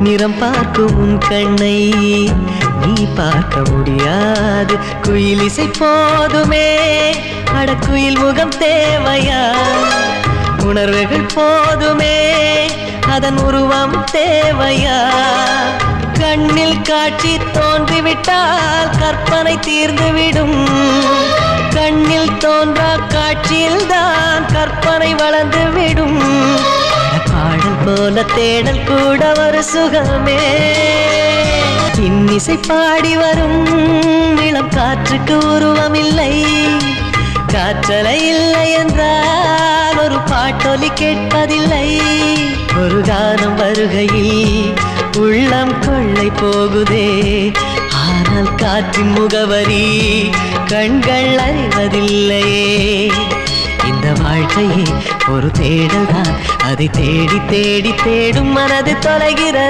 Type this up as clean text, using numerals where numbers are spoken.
நிறம் பார்க்கும் உன் கண்ணை நீ பார்க்க முடியாது. குயில் இசை போதுமே, அடக்குயில் முகம் தேவையா? உணர்வுகள் போதுமே, அதன் உருவம் தேவையா? கண்ணில் காட்சி தோன்றிவிட்டால் கற்பனை தீர்ந்துவிடும். கண்ணில் தோன்றா காட்சியில் தான் கற்பனை வளர்ந்துவிடும். பாடல் போல தேடல் கூட ஒரு சுகமே. இன்னிசை பாடி வரும் இளம் காற்றுக்கு உருவம் இல்லை. காற்றலை இல்லை என்றால் ஒரு பாட்டொலி கேட்பதில்லை. ஒரு கானம் வருகையில் உள்ளம் கொள்ளை போகுதே, ஆனால் காற்றின் முகவரி கண்கள் அறிவதில்லையே. இந்த வாழ்க்கையே ஒரு தேடல் தான், அதை தேடி தேடி தேடும் மனது தொலைகிறதே.